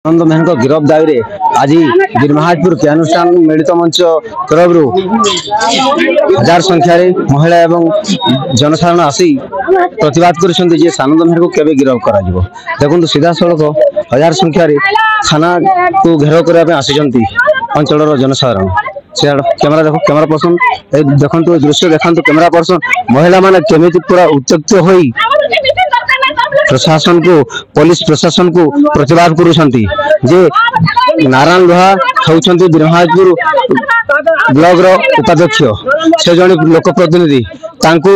आनंद मेहर गिरफ दावी आज गिरमहाजपुर क्रियानुष्ठान मिलित मंच तरफ हजार संख्यार महिला एवं जनसाधारण आसी प्रतिवाद कर सानंद मेहर को केवे गिरफ कर देखो सीधा सड़क हजार संख्यार थाना को घेराव करने आसी अंचल जनसाधारण कैमेरा देखो कैमेरा पर्सन देखो दृश्य देखा कैमेरा पर्सन महिला माने केमी पूरा उत्त्यक्त हो प्रशासन को पुलिस प्रशासन को प्रतिवाद करुछंती जे नारायण लोहा होउछंती गिरमहाजपुर ब्लॉक रो उपाध्यक्ष से जने लोक प्रतिनिधि तांको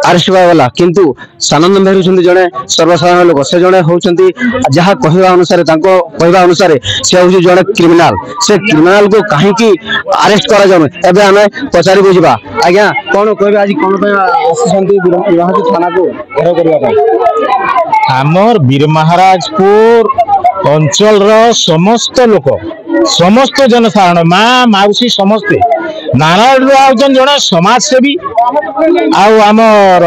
अरेस्ट गला किंतु सानंद मेहर होउछंती जने सर्वसाधारण लोक से जने होउछंती जहा कहवा अनुसार तांको कहवा अनुसार से होउछ जने क्रिमिनल से क्रिमिनल को काहे की अरेस्ट करा जानो एबे हमें पचारि बुझबा आज्ञा कोन कहबे आज कोन पे आछंती गिरमहाजपुर थाना को घेराव करबा पय आमर वीरमहाराजपुर अंचल समस्त लोक समस्त जनसाधारण माँ माउसी समस्ते नारायण राउजन जड़े समाजसेवी आमर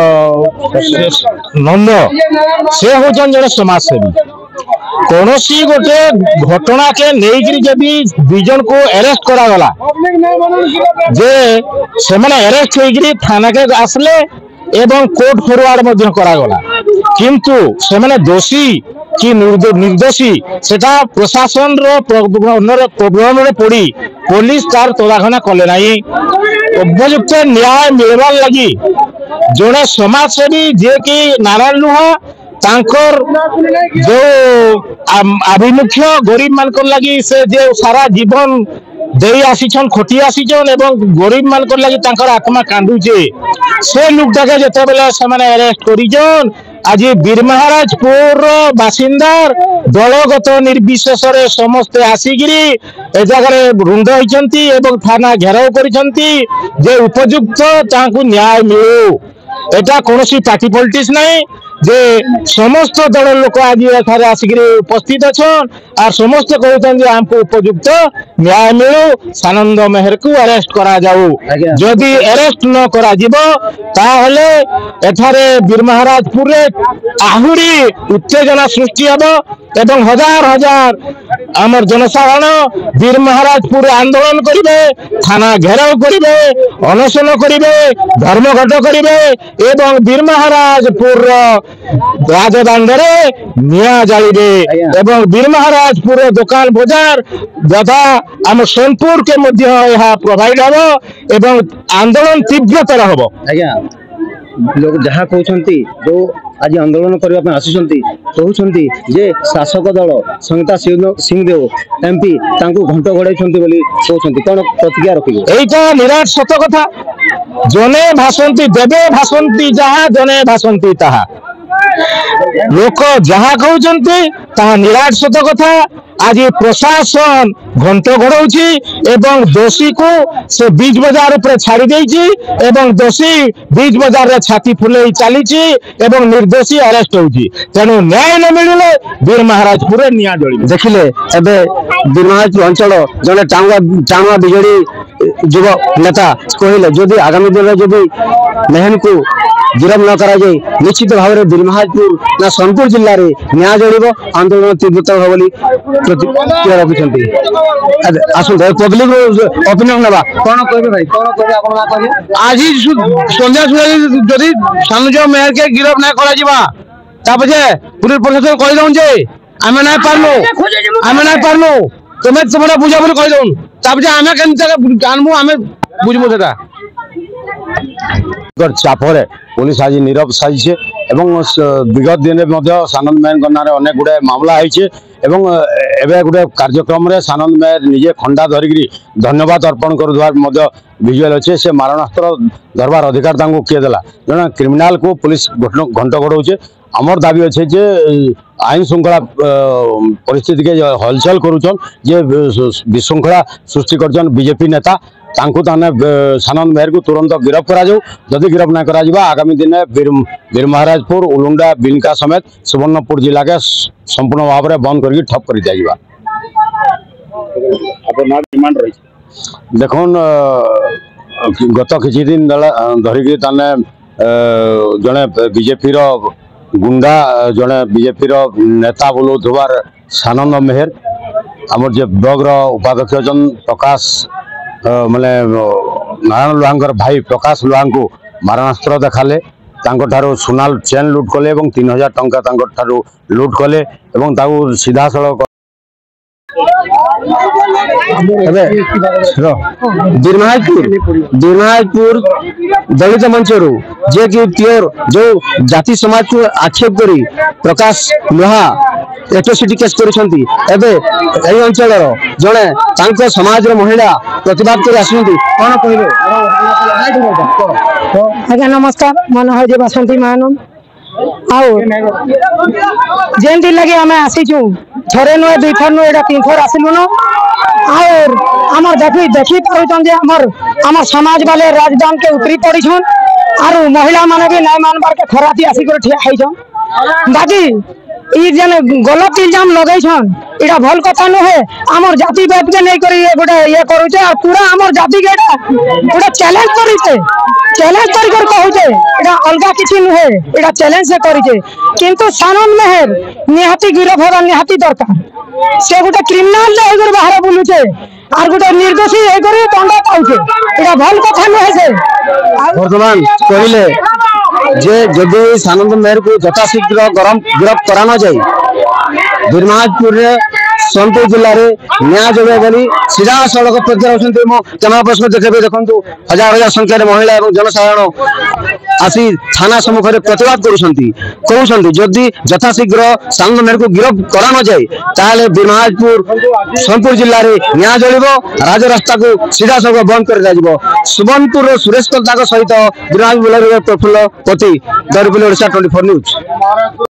नंद से होचन जड़े समाजसेवी कौन सी गोटे घटना के लेकिन जदि दुजन को अरेस्ट करा गला जे से माने अरेस्ट होइकरी थाना के आसले एवं कोर्ट फॉरवर्ड मध्य करा गला किंतु से माने दोषी कि निर्दोषी सेटा प्रशासन प्रॉब्लम रे पड़ी पुलिस तार तदाखना कले नाही उपयुक्त न्याय मिलवार लगी जोड़े समाजसेवी जे कि नारायण लुहा तांकर जो आभिमुख्य गरीब मानकर लगी से जे सारा जीवन देई आसीछन खटी आसीछन एवं गरीब मानकर लगी तांकर आत्मा कांदुचे से लोकटाके जेते बेले से माने अरेस्ट करिजन आज वीरमहाराजपुर बासिंदार दलगत निर्विशेष समस्ते आसिकी ए जगह रुंद होती एवं थाना घेराव करिसंती जे उपयुक्त तांकु न्याय मिलू एटा कोनोसी पार्टी पॉलिटिक्स नहीं जे समस्त दल लोक आज एठारे आसिक उपस्थित अच्छन और समस्त कहते हमको उपयुक्त न्याय मिलू सानंद मेहर को अरेस्ट करा जाऊ जदि अरेस्ट न करा जिवो ताहले एठारे वीरमहाराजपुर आहुरी उत्तेजना सृष्टि हबो एवं हजार हजार आमर जनसाधारण वीरमहाराजपुर आंदोलन करिवे थाना घेराव करिवे अनशन करिवे धर्मघट करिवे एवं वीरमहाराजपुर राजदांडरे निया जालिबे एवं वीरमहाराजपुर दुकान बाजार तथा आम सोनपुर के मध्य यह प्रोवाइड हबो एवं आंदोलन तीव्रतर हबो आज्ञा लोग जहाँ कहते जो आज आंदोलन करने कहते जे शासक दल संगीता सिंहदेव एमपी घंट घोड़ाई कहते कौन प्रतिक्रिया रखिए यहीटा निराट सत कथा जने भाषंती देवे भाषंती जहाँ जने भाषंती ताहा लोक जहाँ कहते ताहा निराट सत कथा आज प्रशासन घंट घोड़ाऊँची एवं दोषी को से बीज बाजार पर छाड़ी देइछि एवं दोषी बीज बाजार रे छाती फुले चली एवं निर्दोषी अरेस्ट होउछि तेणु न्याय न मिलले वीरमहाराजपुर निया जळी देखिले एबे वीरमहाराजपुर अंचल जने टाणुआ बिजेडी युव नेता कहले जदि आगामी दिन जदि मेहन को गिरफ न करा जाए निश्चित भाव में वीरमहाजपुर ना सोनपुर जिले में न्याय जड़ब आंदोलन तीव्रतर हो प्रतिक्रिया रखिंट आसु पब्लिक ओपिनियन ना कौन कहे भाई कौन कहे आज संध्या सुधा जदि सानुज मेहर के गिरफ ना करा पुलिस प्रशासन कही दौन जे आमे ना पारनु तुम्हें तुम बुझा बोली कही दौन आमे के जानबू आमे बुझबू सेटा चापरे पुलिस आज नीरव साजिशे एवं विगत दिन में सानंद मेहर ना अनेक गुड़े मामला होइछे एवं एबे गुड़े कार्यक्रम रे सानंद मेहर निजे खंडा धरिकी धन्यवाद अर्पण कर विजुअल अच्छे से मारणास्त्र धरबार अधिकार तांको किए देला जन क्रिमिनाल को पुलिस घंट घोड़ाऊे आमर दाबी अच्छे जे आईन श्रृंखला परिस्थिति के हलचल करुचन जे विशृंखला सृष्टि कर बीजेपी नेता तांको ताने सानंद मेहर को तुरंत गिरफ करा जाऊ जदि गिरफ न करा जिबा आगामी दिन वीरमहाराजपुर उलुंडा बिनका समेत सुवर्णपुर जिला के संपूर्ण भाव में बंद करके ठप कर दिया जिबा देखुन गत किछि दिन धरिकी ताने जड़े बीजेपी गुंडा जड़े बीजेपी नेता बोलूबार सानंद मेहर आमर जे ब्लॉक उपाध्यक्ष जन प्रकाश माने नारायण लुहांकर भाई प्रकाश लुहा को मारणास्त्र देखाले सुनाल चेन लुट कले 3000 टंका लुट कले सीधा सड़क बीरमहाजपुर दलित मंच जे कि प्योर जो जाति समाज को आक्षेप करी प्रकाश लुहा एट्रोसिटी केस करुछंती एबे एई अंचल जणे तांको समाज रो महिला प्रतिवाद कर आसुंती कोन कहबे आज्ञा नमस्कार मन है बसंती महानंद आउ जेमती लगे आम आसीचु थरे नुहे 2 थर नुहे 3 थर आसिलु न और आमर देखी पारुछन जे आमर समाज वाले राजदान के उतरी पड़ीछन और महिला माने भी नहीं मानबार के खराती आसी कर ठिया हाइछन बाकी ई जने गलत इल्जाम लगैछन इडा भल कथा नुहे आमर जाति भेद के नहीं करी गोटे ये करूचे और पूरा आमर जाति के गोटे चैलेंज करिचे चैलेंज कर कहूचे इडा अलगा किछि नुहे इडा चैलेंज से करिचे किंतु सानंद मेहर निहाती गिरफ होगा निहाती दरकार से गोटे क्रिमिनल जे एगर बाहर बुलुचे और गोटे निर्दोषी एगर दंड पाउचे इडा भल कथा नुहे से वर्तमान कहले जे जदि सानंद मेहर को यथाशीघ्र गिरफ्त कराना जाए बीरमहाजपुर सोनपुर जिले में न्याय जगह बोली सीधा सड़क प्रत्यारोप कैमरा पर्सन देखे देखु हजार हजार संख्यार महिला और जनसाधारण आसी थाना सम्मुखें प्रतिवाद कहते जदि यथाशीघ्र सानंद मेहर को गिरफ्त कराना जाए ताले बीरमहाजपुर सोनपुर जिले में न्याय जलिबो राजरास्ता को सीधा सड़क बंद कर सुबर्णपुर सुरेश कलता सहित बीरमहाजपुर प्रफुल्ल पति दरबिल ओडिशा 24 न्यूज।